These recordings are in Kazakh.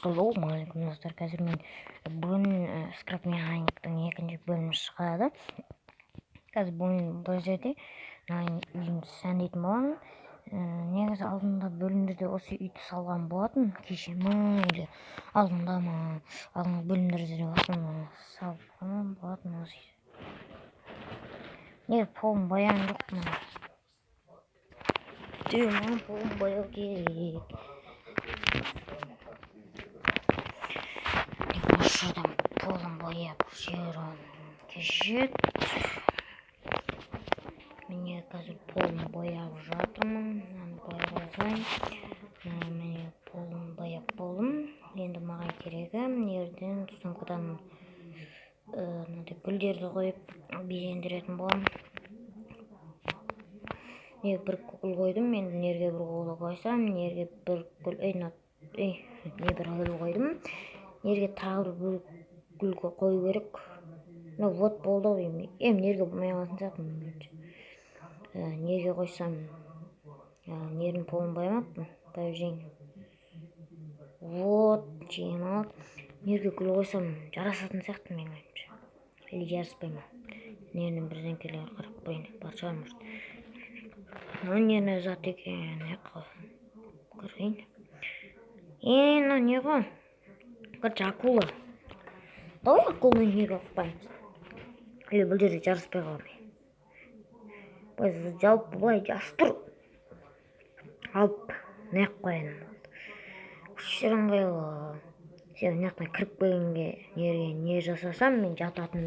Ассалаумағалейкум достар, қазір мен бүгін скрап механиктің екінші бөлімі шығады. Қазір бұл жерде үйімді сәндейтін боламын. Негізі алдында бөлімдерде осы үйді салған болатын, кеше или алдында бөлімдерде салған болатын осы үйді. Неге полын бояған жоқпын? Маған полын бояу керек. Şuradan polun boyap жіберіп кешет. Міне қазір полын бояп жатырмын. Міне полын бояп болдым. Енді маған керегі ерден сумкадан гүлдерді қойып безендіретін боламын. Бір гүл қойдым. Енді нерге бір гүл қойсам, нерге бір гүл қойдым. Нерге тағы бір гүл қою керек. Вот болды ғой. Нерге болмай қалатын сияқты. Нерге қойсам, нердің полын боямаппын. Вот, жеңіп алып. Нерге гүл қойсам жарасатын сияқты мен ойымша. Или жараспай ма? Нердің бірдеңкелері қарап қойын. Бар шығар может. Нердің зат екен. Көрейін. Не ғой? Акула. Давай акуланы неге қоймаймыз? Или бұл жерде жараспай қалмай. Жалпы былай жастыр. Алып, не қойын. Шырыңғайлы. Сен неқтай кіріп келгенге не жасасам, мен жататын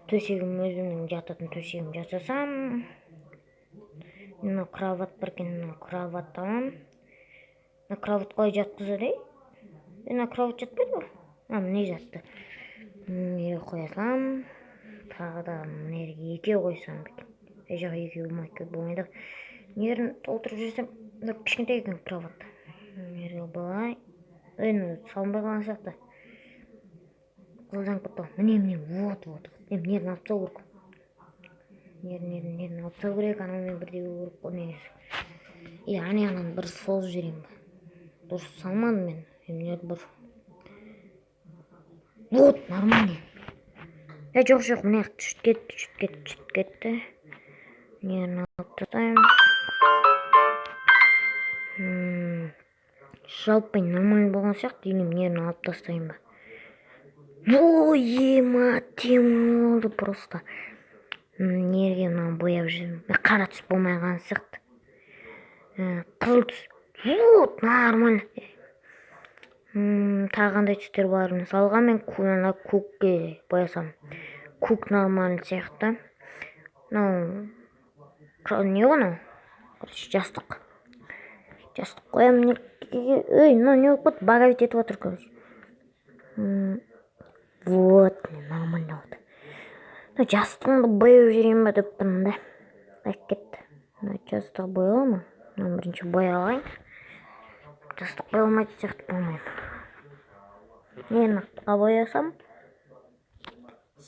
төсегім, өзімнің жататын төсегім жасасам. Мына кроват бар екен, кроват алам. Мына кроват қалай жатқызады? Мына кроват жатпайды ғой? Міне жатты. Неге қоя салам. Тағы да неге екеу қойсам екен. Жағы екеу болмайды. Нерін толтырып жүрсем, кішкентай екен кроват. Неге былай. Салынбай қалған сияқты. Қолданып кетті. Міне, вот. Нерін алып тастау керек. Нерін алып тастау керек. Анамен бірдей керек қой негізі. Ананы бір созып жіберейін ба. Дұрыс салмадым мен. Нерді бір. Вот, нормально. Жоқ, міне түсіп кетті. Нерін алып тастаймыз. Жалпы нормально болған сияқты, нерін алып тастайын ба. Тем oldu просто. Нерге мынаны бояп жүрмін. Қара түс болмай қалған сияқты. Қызыл түс. Вот, нормально. Тағы қандай түстер бар? Мысалға мен көкке боясам. Көк нормально сияқты. Не ғой? Жастық. Жастық қоямын. Не болып баговить етіп отыр, короче. Вот, нормально болды. Жастығымды бояп жүрейін ба деппін да. Кетті. Жастық бояла ма? Бірінші боялайын. Жастық боялмайды сияқты болмайды. Наққа боясам.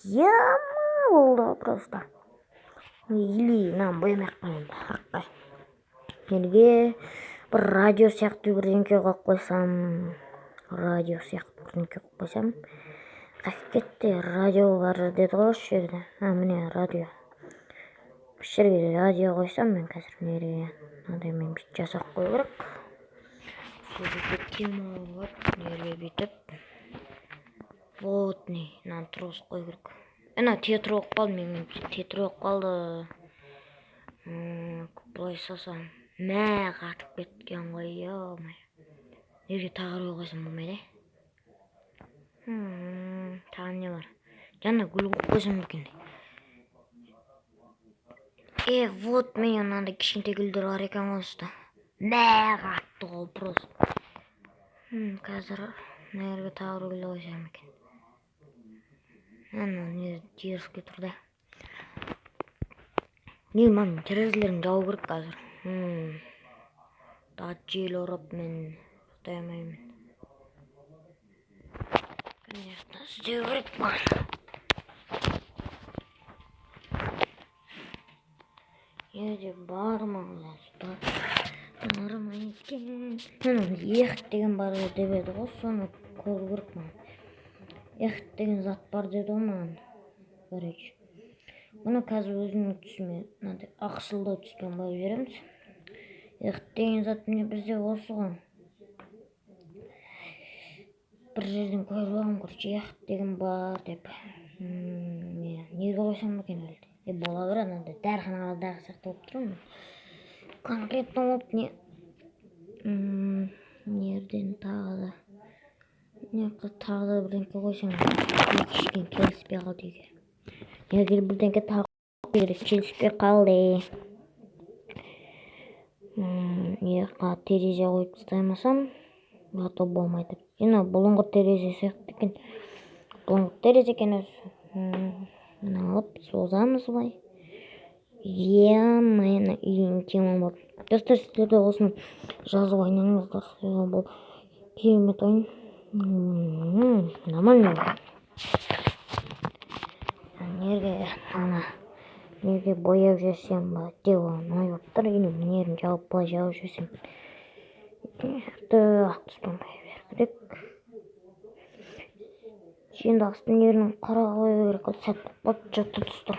Яма болды просто. Или боямай қойын. Ақпай. Елге бір радио сияқты бірдеңке қойып қойсам. Кетті, радио бар деді ғой осы жерде. Міне радио. Осы жерге радио қойсам, мен қазір нереге мен бүйтіп жасап қой керек. Сөзі тема бар, нереге бүйтіп. Вот, мынаны тұрғызып қой керек. Тетр оқып қалды, мен тетр оқып қалды. Бұлай салсам, қатып кеткен ғой, ё-май. Нереге тағырып қойсам болмайды. Тағы не бар? Жаңа гүл қойсам екен. Вот мен мынандай кішкентай гүлдер бар екен осы. Қатты ғой просто. Қазір неге тағы гүл қойсам екен. Не теріске тұрды. Мен терезелерін жауып керек қазір. Жел ұрып мен ұстаймаймын. Конечно, істеу керек маған. Еде бар ма? Бар ма екен? Эхт деген бар деп еді ғой, соны көру керек маған. Эхт деген зат бар деді ғой маған. Короче, бұны қазір өзімнің түсіме мынандай ақшылдау түспен қойып жібереміз. Эхт деген зат міне бізде осы ғой. Бір жерден көріп алғым, короче, эхт деген бар деп. Неге қойсам екен әлде? Бола береді, мынандай дәріханалардағы сияқты болып тұр ғой. Конкретно болып не? Нерден тағы да бірдеңке қойсам, кішкене келіспей қалды егер. Егер бірдеңке тағы келіспей қалды. Еқа терезе қойып тастаймасам, то болмайды. Бұлыңғыр терезе сияқты екен. Бұлыңғыр терезе екен өзі. Алып созамыз бай. Мені үйін тема бар. Достар, сіздерде осыны жазып ойнаңыздар. Бұл керемет ойын. Нормально. Неге бояп жүрсем ба? Деп ойып тұр. Нерін жауып былай жауып жүрсем. Ақ түспен бояп керек. Енді астын нерін қара қою керек. Сәт бап жатты достар.